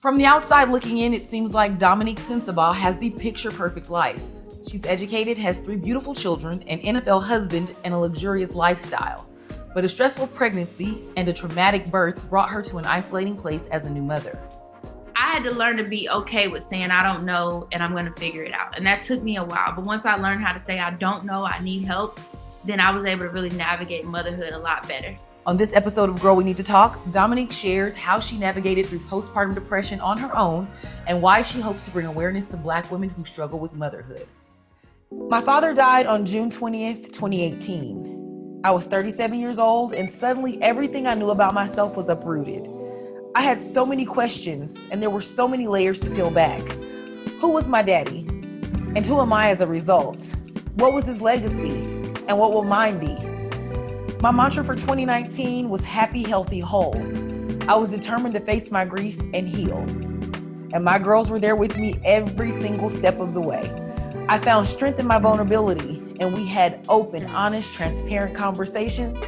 From the outside looking in, it seems like Dominique Sensabaugh has the picture-perfect life. She's educated, has 3 beautiful children, an NFL husband, and a luxurious lifestyle. But a stressful pregnancy and a traumatic birth brought her to an isolating place as a new mother. I had to learn to be okay with saying I don't know and I'm going to figure it out. And that took me a while. But once I learned how to say I don't know, I need help, then I was able to really navigate motherhood a lot better. On this episode of Girl We Need to Talk, Dominique shares how she navigated through postpartum depression on her own and why she hopes to bring awareness to Black women who struggle with motherhood. My father died on June 20th, 2018. I was 37 years old and suddenly everything I knew about myself was uprooted. I had so many questions and there were so many layers to peel back. Who was my daddy? And who am I as a result? What was his legacy? And what will mine be? My mantra for 2019 was happy, healthy, whole. I was determined to face my grief and heal. And my girls were there with me every single step of the way. I found strength in my vulnerability, and we had open, honest, transparent conversations.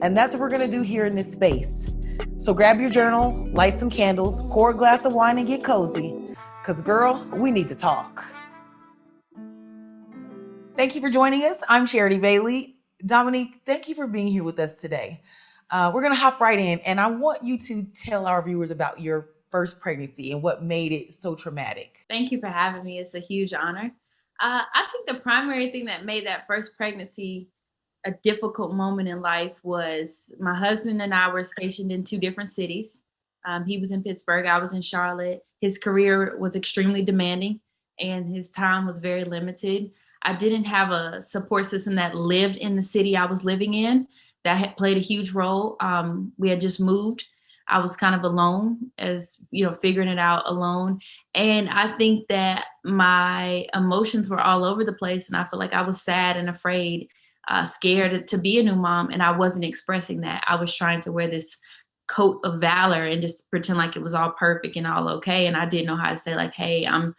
And that's what we're gonna do here in this space. So grab your journal, light some candles, pour a glass of wine, and get cozy. Because girl, we need to talk. Thank you for joining us. I'm Charity Bailey. Dominique, thank you for being here with us today. We're going to hop right in, and I want you to tell our viewers about your first pregnancy and what made it so traumatic. Thank you for having me. It's a huge honor. I think the primary thing that made that first pregnancy a difficult moment in life was my husband and I were stationed in 2 different cities. He was in Pittsburgh, I was in Charlotte. His career was extremely demanding and his time was very limited. I didn't have a support system that lived in the city I was living in. That had played a huge role. We had just moved. I was kind of alone, as you know, figuring it out alone. And I think that my emotions were all over the place, and I feel like I was sad and afraid, scared to be a new mom, and I wasn't expressing that. I was trying to wear this coat of valor and just pretend like it was all perfect and all okay. And I didn't know how to say like, hey, I'm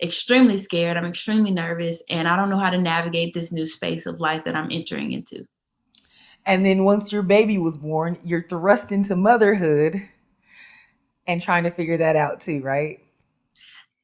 extremely scared. I'm extremely nervous, and I don't know how to navigate this new space of life that I'm entering into. And then once your baby was born, you're thrust into motherhood and trying to figure that out too, right?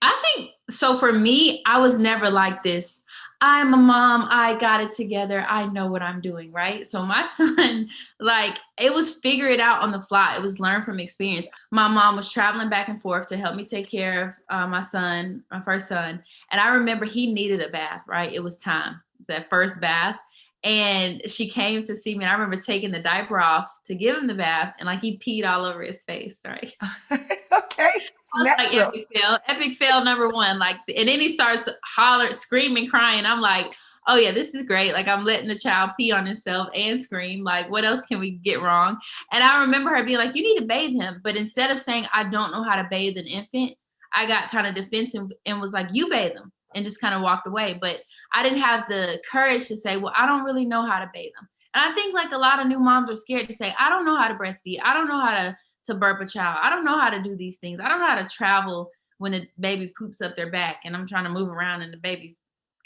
I think so. For me, I was never like this. I'm a mom. I got it together. I know what I'm doing, right? So my son, like, it was figure it out on the fly. It was learn from experience. My mom was traveling back and forth to help me take care of my son, my first son. And I remember he needed a bath, right? It was time, that first bath. And she came to see me. And I remember taking the diaper off to give him the bath. And like he peed all over his face, right? It's okay. Like epic fail number 1. Like, and then he starts hollering, screaming, crying. I'm like, oh yeah, this is great. Like I'm letting the child pee on himself and scream. Like, what else can we get wrong? And I remember her being like, you need to bathe him. But instead of saying, I don't know how to bathe an infant, I got kind of defensive and was like, you bathe him, and just kind of walked away. But I didn't have the courage to say, well, I don't really know how to bathe him. And I think like a lot of new moms are scared to say, I don't know how to breastfeed. I don't know how to burp a child. I don't know how to do these things. I don't know how to travel when a baby poops up their back and I'm trying to move around and the baby's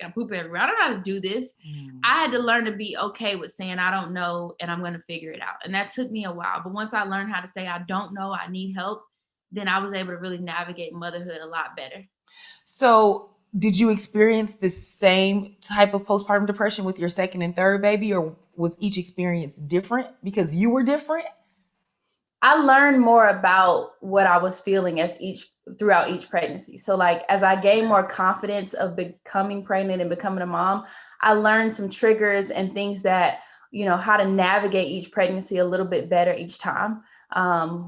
got poop everywhere. I don't know how to do this. I had to learn to be okay with saying I don't know and I'm going to figure it out. And that took me a while. But once I learned how to say I don't know, I need help, then I was able to really navigate motherhood a lot better. So did you experience the same type of postpartum depression with your second and third baby, or was each experience different because you were different? I learned more about what I was feeling throughout each pregnancy. So like, as I gained more confidence of becoming pregnant and becoming a mom, I learned some triggers and things that, you know, how to navigate each pregnancy a little bit better each time.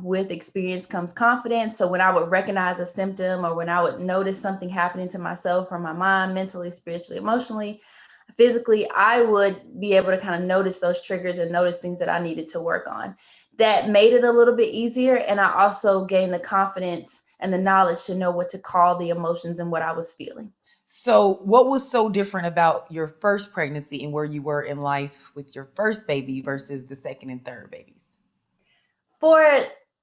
With experience comes confidence. So when I would recognize a symptom or when I would notice something happening to myself or my mind, mentally, spiritually, emotionally, physically, I would be able to kind of notice those triggers and notice things that I needed to work on. That made it a little bit easier. And I also gained the confidence and the knowledge to know what to call the emotions and what I was feeling. So what was so different about your first pregnancy and where you were in life with your first baby versus the second and third babies? For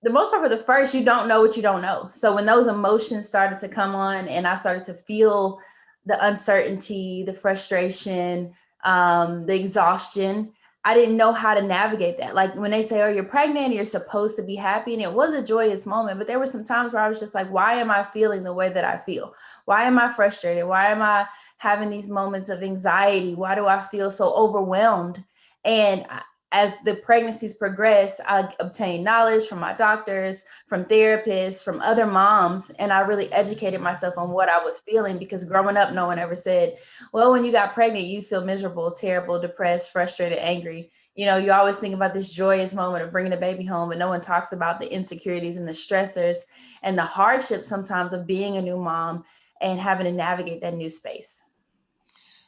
the most part, for the first, you don't know what you don't know. So when those emotions started to come on and I started to feel the uncertainty, the frustration, the exhaustion, I didn't know how to navigate that. Like when they say, oh, you're pregnant, you're supposed to be happy. And it was a joyous moment, but there were some times where I was just like, why am I feeling the way that I feel? Why am I frustrated? Why am I having these moments of anxiety? Why do I feel so overwhelmed? And as the pregnancies progressed, I obtained knowledge from my doctors, from therapists, from other moms, and I really educated myself on what I was feeling, because growing up, no one ever said, well, when you got pregnant, you feel miserable, terrible, depressed, frustrated, angry. You know, you always think about this joyous moment of bringing a baby home, but no one talks about the insecurities and the stressors and the hardships sometimes of being a new mom and having to navigate that new space.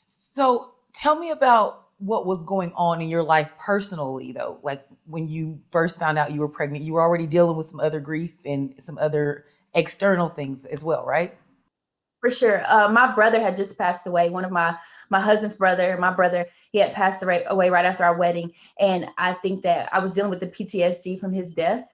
So tell me about what was going on in your life personally, though. Like when you first found out you were pregnant, you were already dealing with some other grief and some other external things as well, right? For sure. My brother had just passed away. One of my husband's brother, my brother, he had passed away right after our wedding. And I think that I was dealing with the PTSD from his death.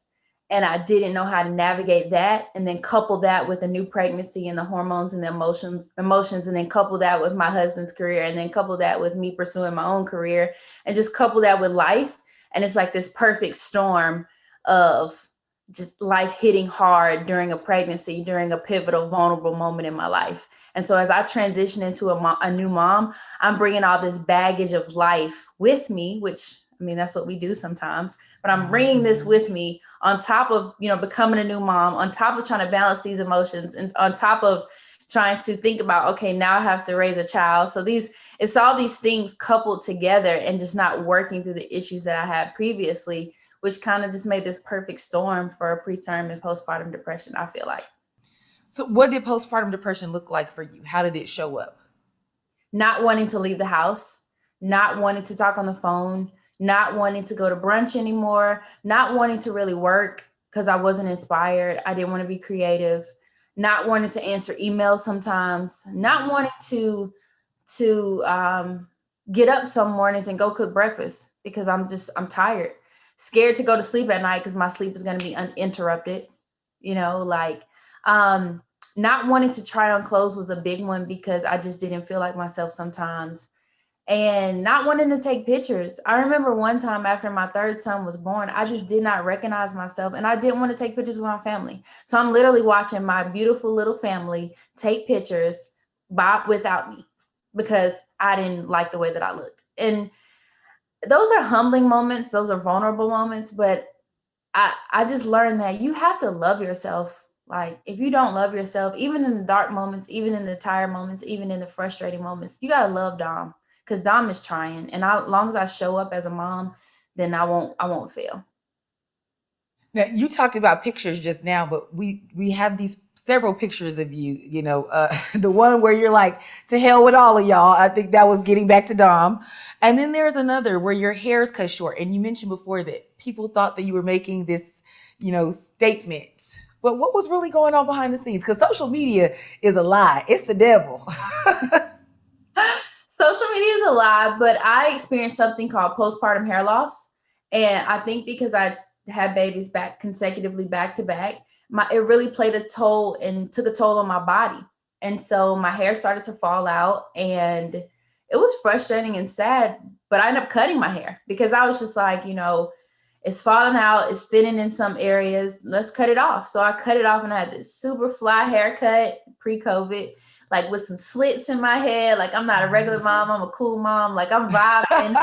And I didn't know how to navigate that. And then couple that with a new pregnancy and the hormones and the emotions, and then couple that with my husband's career, and then couple that with me pursuing my own career, and just couple that with life. And it's like this perfect storm of just life hitting hard during a pregnancy, during a pivotal, vulnerable moment in my life. And so as I transition into a new mom, I'm bringing all this baggage of life with me, which, I mean, that's what we do sometimes, but I'm bringing this with me on top of, becoming a new mom, on top of trying to balance these emotions, and on top of trying to think about, okay, now I have to raise a child. So it's all these things coupled together, and just not working through the issues that I had previously, which kind of just made this perfect storm for preterm and postpartum depression, I feel like. So what did postpartum depression look like for you? How did it show up? Not wanting to leave the house, not wanting to talk on the phone, not wanting to go to brunch anymore, not wanting to really work because I wasn't inspired. I didn't want to be creative, not wanting to answer emails sometimes, not wanting to get up some mornings and go cook breakfast because I'm tired, scared to go to sleep at night because my sleep is going to be uninterrupted. Not wanting to try on clothes was a big one because I just didn't feel like myself sometimes. And not wanting to take pictures. I remember one time after my third son was born, I just did not recognize myself, and I didn't want to take pictures with my family. So I'm literally watching my beautiful little family take pictures without me because I didn't like the way that I looked. And those are humbling moments. Those are vulnerable moments. But I just learned that you have to love yourself. Like if you don't love yourself, even in the dark moments, even in the tired moments, even in the frustrating moments, you got to love Dom, because Dom is trying. And as long as I show up as a mom, then I won't fail. Now you talked about pictures just now, but we have these several pictures of you. The one where you're like, "To hell with all of y'all." I think that was getting back to Dom, and then there's another where your hair's cut short, and you mentioned before that people thought that you were making this, statement. But what was really going on behind the scenes? Because social media is a lie; it's the devil. Social media is a lie, but I experienced something called postpartum hair loss. And I think because I had babies back consecutively back to back, it really played a toll and took a toll on my body. And so my hair started to fall out, and it was frustrating and sad, but I ended up cutting my hair because I was just like, it's falling out, it's thinning in some areas, let's cut it off. So I cut it off, and I had this super fly haircut pre-COVID, like with some slits in my head. Like I'm not a regular mom, I'm a cool mom. Like I'm vibing.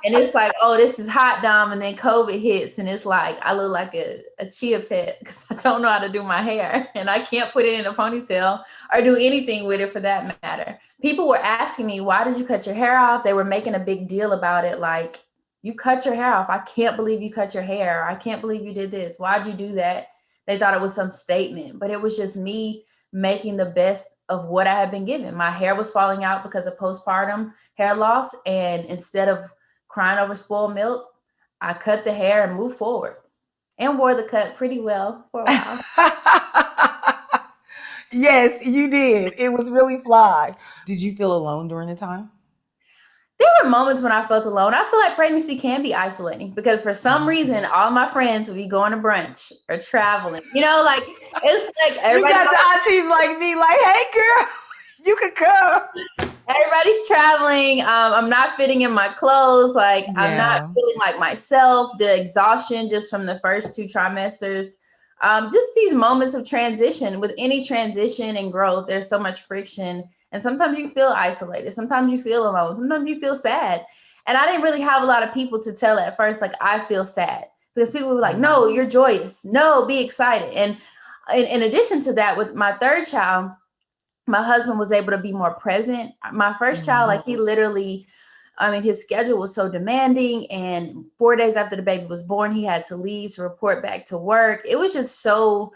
And it's like, oh, this is hot, Dom. And then COVID hits, and it's like I look like a chia pet because I don't know how to do my hair, and I can't put it in a ponytail or do anything with it for that matter. People were asking me, why did you cut your hair off? They were making a big deal about it. Like, you cut your hair off. I can't believe you cut your hair. I can't believe you did this. Why'd you do that? They thought it was some statement, but it was just me making the best of what I had been given. My hair was falling out because of postpartum hair loss. And instead of crying over spoiled milk, I cut the hair and moved forward, and wore the cut pretty well for a while. Yes, you did. It was really fly. Did you feel alone during the time? There were moments when I felt alone. I feel like pregnancy can be isolating because for some reason, all my friends would be going to brunch or traveling. Like it's like You everybody. got the aunties like me, like, "Hey, girl, you can come." Everybody's traveling. I'm not fitting in my clothes. Like I'm not Yeah. feeling like myself. The exhaustion just from the first 2 trimesters. Just these moments of transition. With any transition and growth, there's so much friction. And sometimes you feel isolated. Sometimes you feel alone. Sometimes you feel sad. And I didn't really have a lot of people to tell at first, like, I feel sad. Because people were like, no, you're joyous. No, be excited. And in addition to that, with my third child, my husband was able to be more present. My first child, like he literally, I mean, his schedule was so demanding. And 4 days after the baby was born, he had to leave to report back to work. It was just so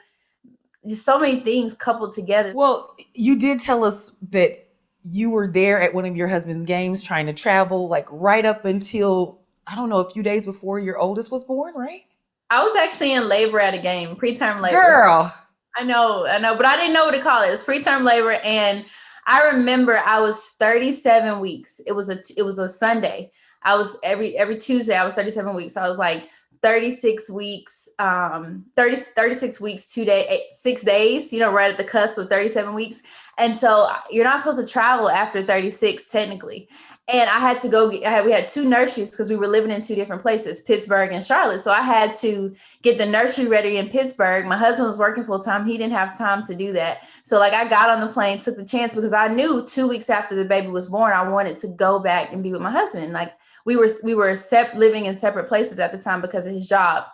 many things coupled together. Well, you did tell us that you were there at one of your husband's games trying to travel, like right up until, I don't know, a few days before your oldest was born, right? I was actually in labor at a game, preterm labor. Girl. I know, but I didn't know what to call it. It was preterm labor. And I remember I was 37 weeks. It was a Sunday. I was every Tuesday, I was 37 weeks. So I was like 36 weeks, 36 weeks, 6 days, right at the cusp of 37 weeks. And so you're not supposed to travel after 36 technically. And I had to go, we had 2 nurseries because we were living in 2 different places, Pittsburgh and Charlotte. So I had to get the nursery ready in Pittsburgh. My husband was working full time. He didn't have time to do that. So like I got on the plane, took the chance because I knew 2 weeks after the baby was born, I wanted to go back and be with my husband. Like we were living in separate places at the time because of his job.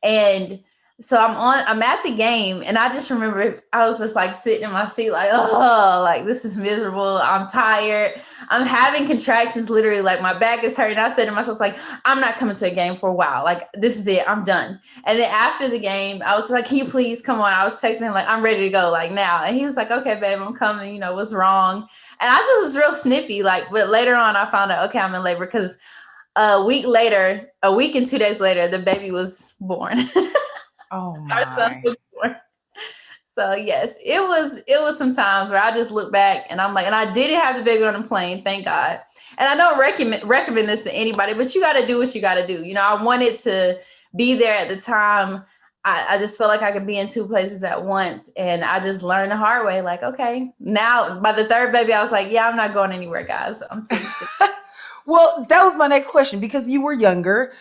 And so I'm at the game, and I just remember I was just like sitting in my seat like, oh, like this is miserable. I'm tired. I'm having contractions, literally, like my back is hurting. I said to myself, like, I'm not coming to a game for a while. Like, this is it. I'm done. And then after the game, I was like, can you please come on? I was texting him like, I'm ready to go, like now. And he was like, okay, babe, I'm coming. What's wrong? And I just was real snippy. Like, but later on, I found out, okay, I'm in labor because a week and 2 days later, the baby was born. Oh Our son my. was born. So yes, it was some times where I just look back and I'm like, and I didn't have the baby on the plane, thank God. And I don't recommend this to anybody, but you got to do what you got to do. I wanted to be there at the time. I just felt like I could be in 2 places at once, and I just learned the hard way. Like, okay, now by the third baby, I was like, yeah, I'm not going anywhere, guys. I'm sitting still. Well, that was my next question because you were younger.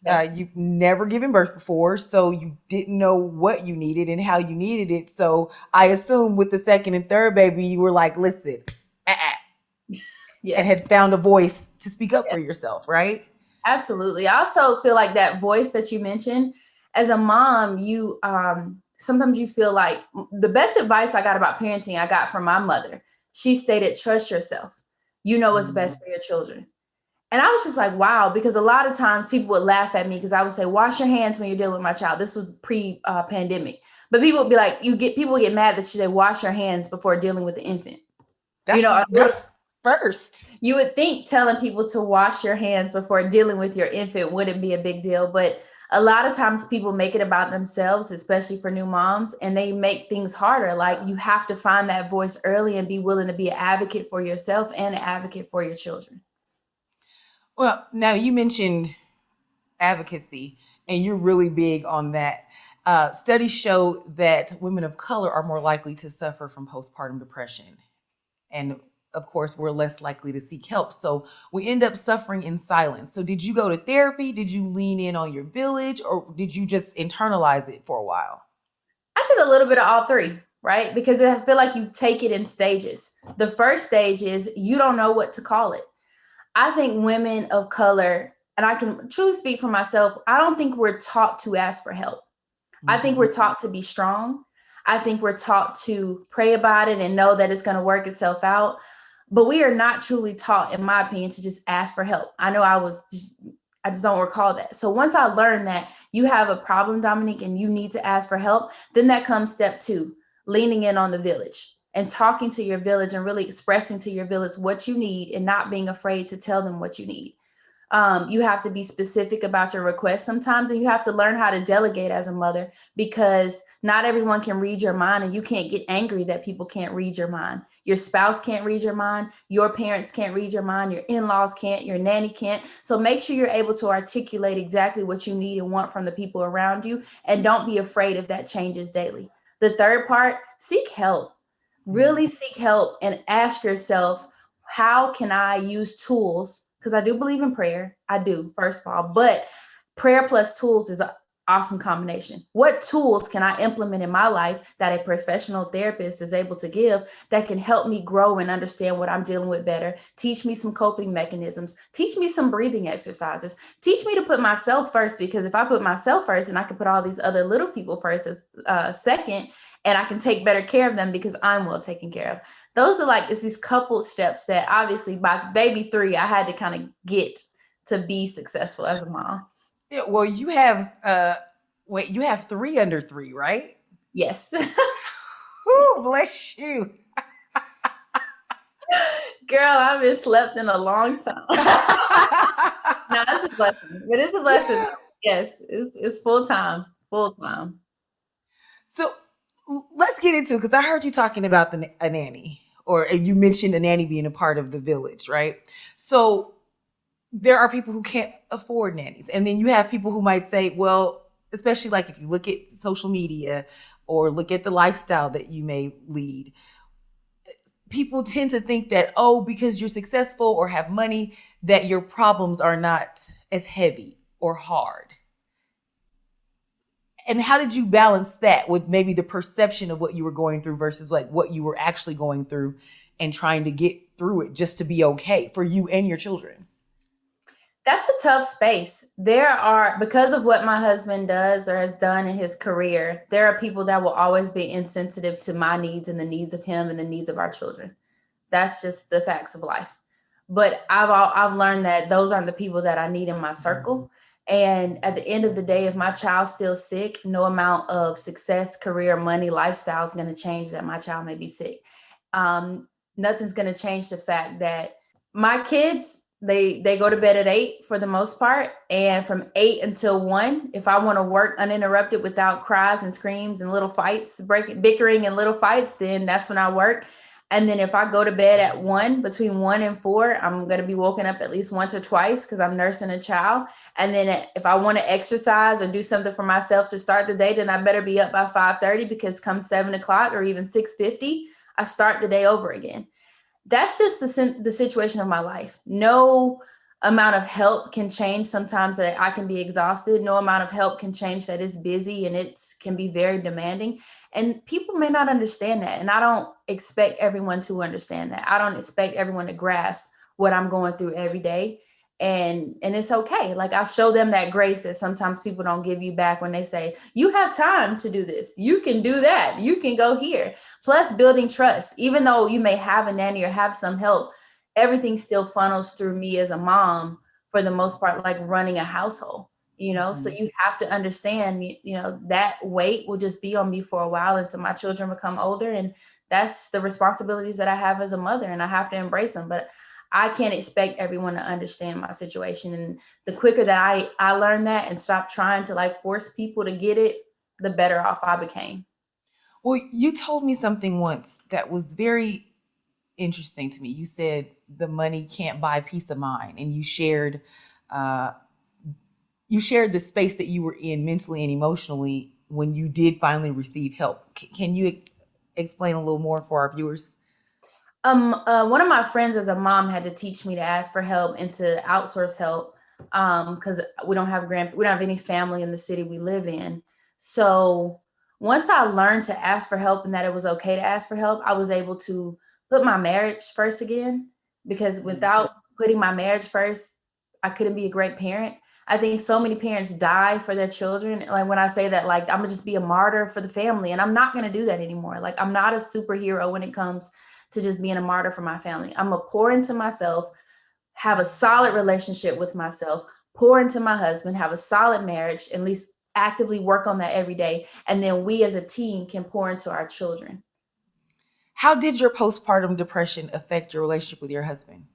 Yes. You've never given birth before, so you didn't know what you needed and how you needed it. So I assume with the second and third baby, you were like, listen, Yes. and had found a voice to speak up for yourself, right? Absolutely. I also feel like that voice that you mentioned, as a mom, you sometimes you feel like the best advice I got about parenting, I got from my mother. She stated, trust yourself. You know what's best for your children. And I was just like, wow, because a lot of times people would laugh at me because I would say, wash your hands when you're dealing with my child. This was pre-pandemic. But people would be like, people would get mad that you say, wash your hands before dealing with the infant. That's first. You would think telling people to wash your hands before dealing with your infant wouldn't be a big deal. But a lot of times people make it about themselves, especially for new moms, and they make things harder. Like you have to find that voice early and be willing to be an advocate for yourself and an advocate for your children. Well, now you mentioned advocacy, and you're really big on that. Studies show that women of color are more likely to suffer from postpartum depression. And of course, we're less likely to seek help. So we end up suffering in silence. So did you go to therapy? Did you lean in on your village, or did you just internalize it for a while? I did a little bit of all 3, right? Because I feel like you take it in stages. The first stage is you don't know what to call it. I think women of color, and I can truly speak for myself, I don't think we're taught to ask for help. I think we're taught to be strong. I think we're taught to pray about it and know that it's going to work itself out. But we are not truly taught, in my opinion, to just ask for help. I know I just don't recall that. So once I learned that you have a problem, Dominique, and you need to ask for help, then that comes step 2, leaning in on the village and talking to your village and really expressing to your village what you need and not being afraid to tell them what you need. You have to be specific about your requests sometimes, and you have to learn how to delegate as a mother, because not everyone can read your mind, and you can't get angry that people can't read your mind. Your spouse can't read your mind. Your parents can't read your mind. Your in-laws can't. Your nanny can't. So make sure you're able to articulate exactly what you need and want from the people around you, and don't be afraid if that changes daily. The third part, seek help. Really seek help and ask yourself, how can I use tools? Because I do believe in prayer. I do, first of all, but prayer plus tools is an awesome combination. What tools can I implement in my life that a professional therapist is able to give that can help me grow and understand what I'm dealing with better? Teach me some coping mechanisms, teach me some breathing exercises, teach me to put myself first, because if I put myself first, and I can put all these other little people first as second, and I can take better care of them because I'm well taken care of. Those are like, it's these couple steps that obviously by baby 3, I had to kind of get to be successful as a mom. Yeah, well, you have you have 3 under 3, right? Yes. Whew, bless you. Girl, I haven't slept in a long time. No, that's a blessing. But it's a blessing. Yes, it's full time. Full time. So let's get into it, because I heard you talking about a nanny, or you mentioned a nanny being a part of the village, right? So there are people who can't afford nannies. And then you have people who might say, well, especially like if you look at social media or look at the lifestyle that you may lead, people tend to think that, oh, because you're successful or have money, that your problems are not as heavy or hard. And how did you balance that with maybe the perception of what you were going through versus like what you were actually going through and trying to get through it just to be okay for you and your children? That's a tough space. There are, because of what my husband does or has done in his career, there are people that will always be insensitive to my needs and the needs of him and the needs of our children. That's just the facts of life. But I've learned that those aren't the people that I need in my circle. And at the end of the day, if my child's still sick, no amount of success, career, money, lifestyle is going to change that my child may be sick. Nothing's going to change the fact that my kids, they go to bed at 8 for the most part. And from 8 until 1, if I want to work uninterrupted without cries and screams and little fights, bickering and little fights, then that's when I work. And then if I go to bed at 1, between 1 and 4, I'm going to be woken up at least once or twice because I'm nursing a child. And then if I want to exercise or do something for myself to start the day, then I better be up by 5:30, because come 7 o'clock or even 6:50, I start the day over again. That's just the situation of my life. No amount of help can change sometimes that I can be exhausted. No amount of help can change that it's busy and it can be very demanding. And people may not understand that. And I don't expect everyone to understand that. I don't expect everyone to grasp what I'm going through every day. And it's okay. Like, I show them that grace that sometimes people don't give you back when they say, you have time to do this. You can do that. You can go here. Plus building trust. Even though you may have a nanny or have some help, everything still funnels through me as a mom for the most part, like running a household, So you have to understand, that weight will just be on me for a while until my children become older. And that's the responsibilities that I have as a mother, and I have to embrace them. But I can't expect everyone to understand my situation. And the quicker that I learned that and stopped trying to like force people to get it, the better off I became. Well, you told me something once that was very interesting to me. You said the money can't buy peace of mind, and uh, you shared the space that you were in mentally and emotionally when you did finally receive help. Can you explain a little more for our viewers? One of my friends as a mom had to teach me to ask for help and to outsource help, because we don't have any family in the city we live in. So once I learned to ask for help and that it was okay to ask for help, I was able to put my marriage first again, because without putting my marriage first, I couldn't be a great parent. I think so many parents die for their children. Like, when I say that, like, I'm gonna just be a martyr for the family, and I'm not gonna do that anymore. Like, I'm not a superhero when it comes to just being a martyr for my family. I'm gonna pour into myself, have a solid relationship with myself, pour into my husband, have a solid marriage, at least actively work on that every day. And then we as a team can pour into our children. How did your postpartum depression affect your relationship with your husband?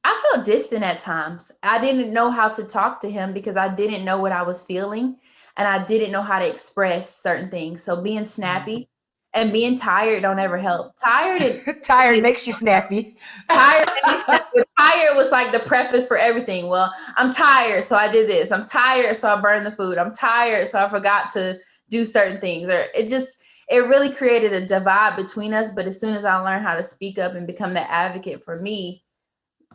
I felt distant at times. I didn't know how to talk to him because I didn't know what I was feeling, and I didn't know how to express certain things. So being snappy and being tired don't ever help. Tired makes you snappy. Tired, tired was like the preface for everything. Well, I'm tired, so I did this. I'm tired, so I burned the food. I'm tired, so I forgot to do certain things. Or it really created a divide between us. But as soon as I learned how to speak up and become the advocate for me,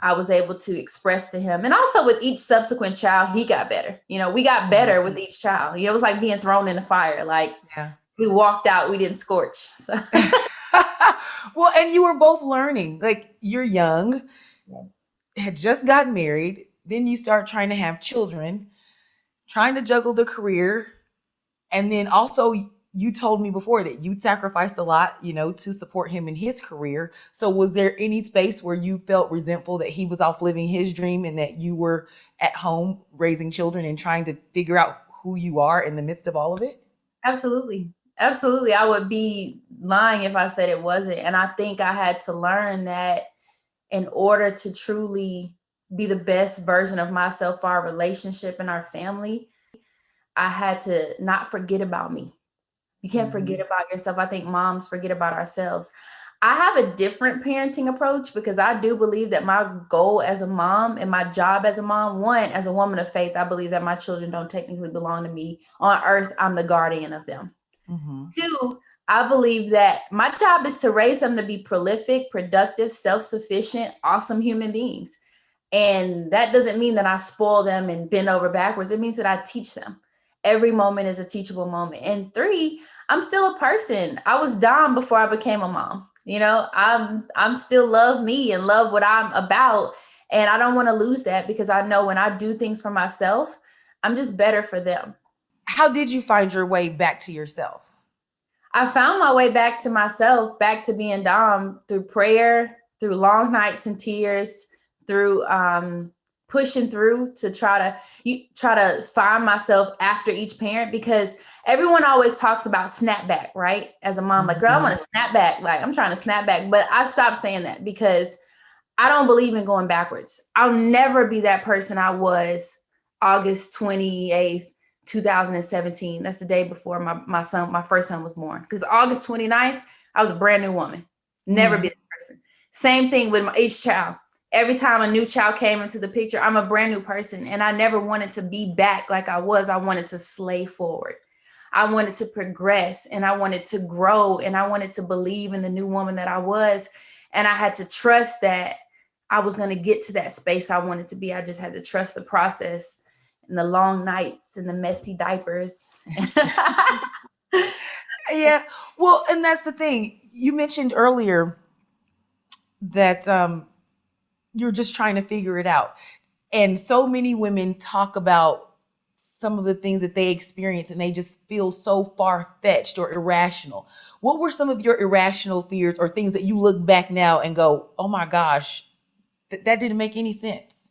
I was able to express to him. And also with each subsequent child, he got better. We got better with each child. It was like being thrown in the fire. Like we walked out, we didn't scorch. So. Well, and you were both learning. Like you're young, Yes. had just gotten married. Then you start trying to have children, trying to juggle the career. And then also you told me before that you sacrificed a lot, to support him in his career. So was there any space where you felt resentful that he was off living his dream and that you were at home raising children and trying to figure out who you are in the midst of all of it? Absolutely. Absolutely. I would be lying if I said it wasn't. And I think I had to learn that in order to truly be the best version of myself for our relationship and our family, I had to not forget about me. You can't forget about yourself. I think moms forget about ourselves. I have a different parenting approach because I do believe that my goal as a mom and my job as a mom, one, as a woman of faith, I believe that my children don't technically belong to me. On earth, I'm the guardian of them. Two, I believe that my job is to raise them to be prolific, productive, self-sufficient, awesome human beings. And that doesn't mean that I spoil them and bend over backwards. It means that I teach them. Every moment is a teachable moment. And three, I'm still a person. I was Dom before I became a mom. I'm still love me and love what I'm about. And I don't want to lose that because I know when I do things for myself, I'm just better for them. How did you find your way back to yourself? I found my way back to myself, back to being Dom through prayer, through long nights and tears, through pushing through to try to find myself after each parent, because everyone always talks about snapback, right? As a mom, like, girl, I want to snap back. Like, I'm trying to snap back. But I stopped saying that because I don't believe in going backwards. I'll never be that person I was August 28th, 2017. That's the day before my first son was born. Because August 29th, I was a brand new woman. Never be that person. Same thing with each child. Every time a new child came into the picture, I'm a brand new person. And I never wanted to be back like I was. I wanted to slay forward. I wanted to progress and I wanted to grow and I wanted to believe in the new woman that I was. And I had to trust that I was going to get to that space I wanted to be. I just had to trust the process and the long nights and the messy diapers. Yeah. Well, and that's the thing. You mentioned earlier that you're just trying to figure it out. And so many women talk about some of the things that they experience and they just feel so far-fetched or irrational. What were some of your irrational fears or things that you look back now and go, oh my gosh, that didn't make any sense?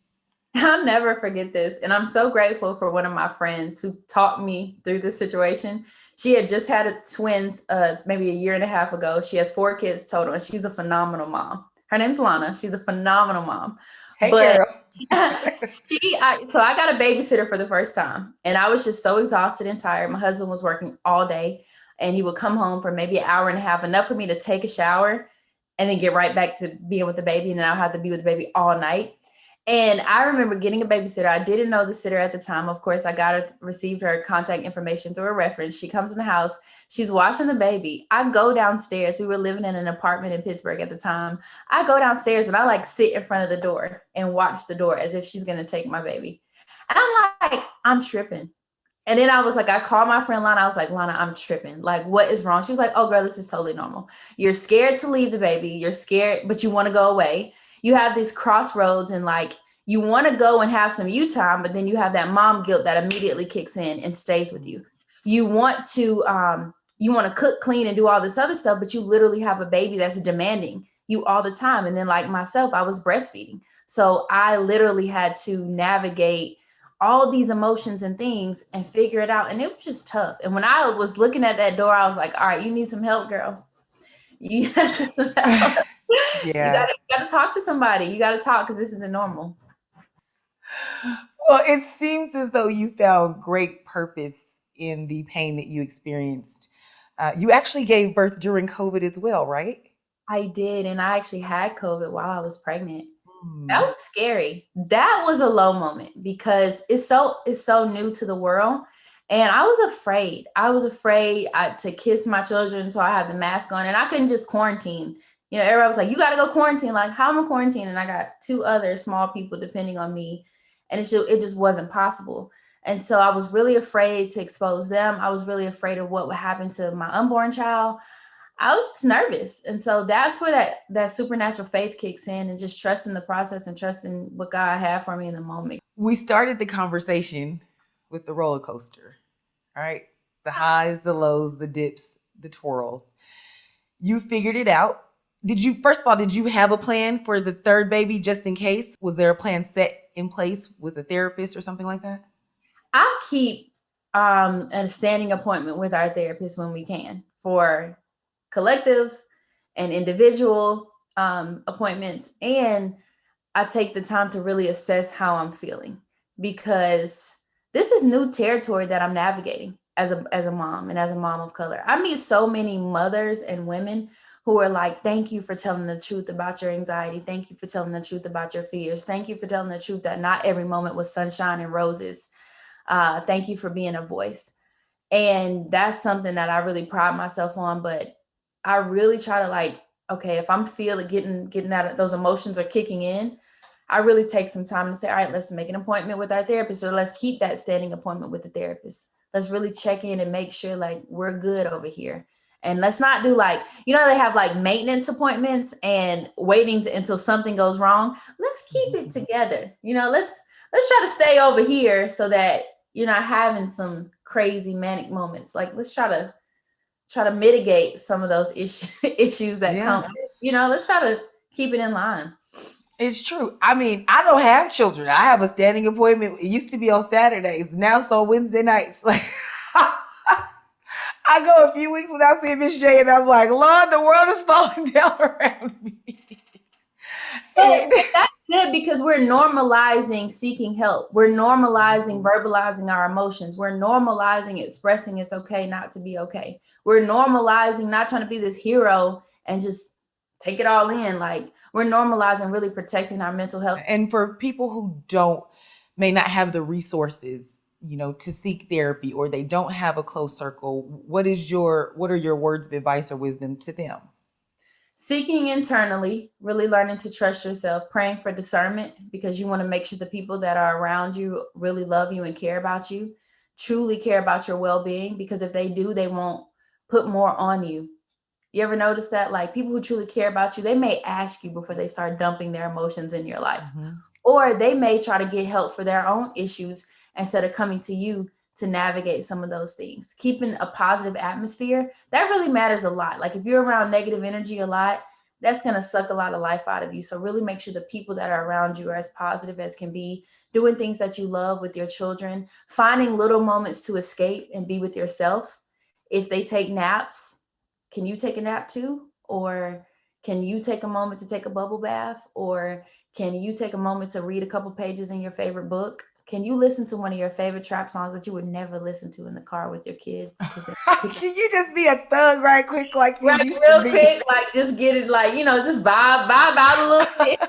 I'll never forget this. And I'm so grateful for one of my friends who taught me through this situation. She had just had twins maybe a year and a half ago. She has 4 kids total, and she's a phenomenal mom. Her name's Lana. She's a phenomenal mom. Hey, but girl. So I got a babysitter for the first time, and I was just so exhausted and tired. My husband was working all day, and he would come home for maybe an hour and a half, enough for me to take a shower and then get right back to being with the baby. And then I'll have to be with the baby all night. And I remember getting a babysitter. I didn't know the sitter at the time. Of course, received her contact information through a reference. She comes in the house. She's watching the baby. I go downstairs. We were living in an apartment in Pittsburgh at the time. I go downstairs and I sit in front of the door and watch the door as if she's going to take my baby. And I'm like, I'm tripping. And then I called my friend Lana. I was like, Lana, I'm tripping. Like, what is wrong? She was like, oh, girl, this is totally normal. You're scared to leave the baby. You're scared, but you want to go away. You have these crossroads and you want to go and have some you time, but then you have that mom guilt that immediately kicks in and stays with you. You want to cook, clean, and do all this other stuff, but you literally have a baby that's demanding you all the time. And then like myself, I was breastfeeding. So I literally had to navigate all these emotions and things and figure it out. And it was just tough. And when I was looking at that door, I was like, all right, you need some help, girl. You need some help. Yeah. You gotta talk to somebody. You gotta talk because this isn't normal. Well, it seems as though you found great purpose in the pain that you experienced. You actually gave birth during COVID as well, right? I did. And I actually had COVID while I was pregnant. That was scary. That was a low moment because it's so new to the world. And I was afraid. I was afraid to kiss my children. So I had the mask on and I couldn't just quarantine Everybody was like, you got to go quarantine. Like, how am I quarantine? And I got 2 other small people depending on me. And it just wasn't possible. And so I was really afraid to expose them. I was really afraid of what would happen to my unborn child. I was just nervous. And so that's where that supernatural faith kicks in, and just trusting the process and trusting what God had for me in the moment. We started the conversation with the roller coaster, all right? The highs, the lows, the dips, the twirls. You figured it out. First of all, did you have a plan for the third baby just in case? Was there a plan set in place with a therapist or something like that? I keep a standing appointment with our therapist when we can for collective and individual appointments. And I take the time to really assess how I'm feeling, because this is new territory that I'm navigating as a mom and as a mom of color. I meet so many mothers and women who are like, thank you for telling the truth about your anxiety. Thank you for telling the truth about your fears. Thank you for telling the truth that not every moment was sunshine and roses. Thank you for being a voice. And that's something that I really pride myself on. But I really try to okay, if I'm feeling getting that, those emotions are kicking in, I really take some time to say, all right, let's make an appointment with our therapist, or let's keep that standing appointment with the therapist. Let's really check in and make sure we're good over here. And let's not do they have maintenance appointments and waiting until something goes wrong. Let's keep it together. Let's try to stay over here so that you're not having some crazy manic moments. Let's try to mitigate some of those issues that come. Let's try to keep it in line. It's true. I mean, I don't have children. I have a standing appointment. It used to be on Saturdays. Now it's on Wednesday nights. I go a few weeks without seeing Miss J, and I'm like, Lord, the world is falling down around me. That's good, because we're normalizing seeking help. We're normalizing verbalizing our emotions. We're normalizing expressing it's okay not to be okay. We're normalizing not trying to be this hero and just take it all in. We're normalizing really protecting our mental health. And for people who may not have the resources, to seek therapy, or they don't have a close circle, what are your words of advice or wisdom to them? Seeking internally, really learning to trust yourself, praying for discernment, because you want to make sure the people that are around you really love you and care about you, truly care about your well-being, because if they do, they won't put more on you. You ever notice that? People who truly care about you, they may ask you before they start dumping their emotions in your life. Mm-hmm. Or they may try to get help for their own issues instead of coming to you to navigate some of those things. Keeping a positive atmosphere, that really matters a lot. If you're around negative energy a lot, that's going to suck a lot of life out of you. So really make sure the people that are around you are as positive as can be, doing things that you love with your children, finding little moments to escape and be with yourself. If they take naps, can you take a nap too? Or can you take a moment to take a bubble bath? Or can you take a moment to read a couple pages in your favorite book? Can you listen to one of your favorite trap songs that you would never listen to in the car with your kids? Can you just be a thug right quick used real to be? Quick, just get it, just vibe out a little bit.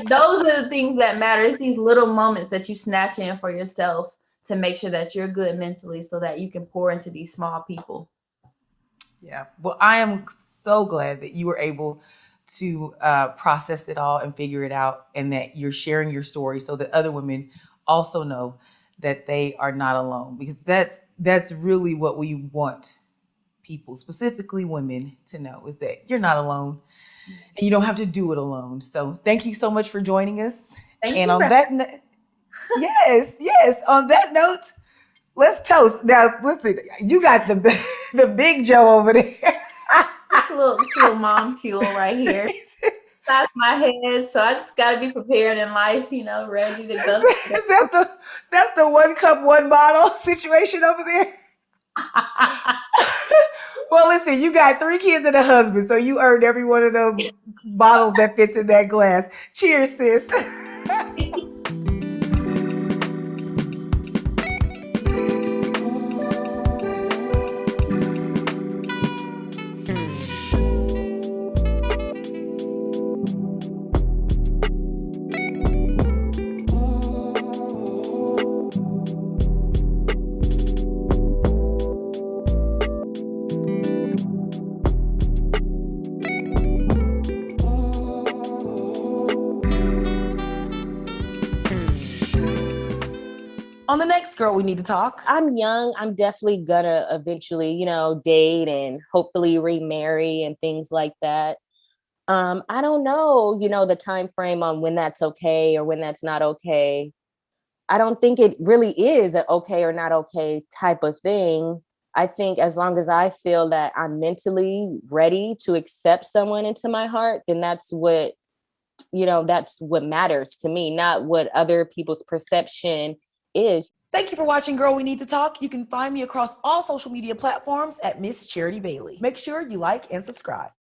Those are the things that matter. It's these little moments that you snatch in for yourself to make sure that you're good mentally so that you can pour into these small people. Yeah. Well, I am so glad that you were able to process it all and figure it out, and that you're sharing your story so that other women also know that they are not alone, because that's really what we want people, specifically women, to know, is that you're not alone and you don't have to do it alone. So thank you so much for joining us. Yes, on that note, let's toast. Now, listen, you got the big Joe over there. This little mom fuel right here. That's my head, so I just gotta be prepared in life, ready to go. That's the 1 cup, 1 bottle situation over there. Well, listen, you got 3 kids and a husband, so you earned every one of those bottles that fits in that glass. Cheers, sis. On the next Girl We Need to Talk. I'm young. I'm definitely gonna eventually, date and hopefully remarry and things like that. I don't know, the time frame on when that's okay or when that's not okay. I don't think it really is an okay or not okay type of thing. I think as long as I feel that I'm mentally ready to accept someone into my heart, then that's what matters to me, not what other people's perception is. Thank you for watching Girl We Need to Talk. You can find me across all social media platforms at Miss Charity Bailey. Make sure you like and subscribe.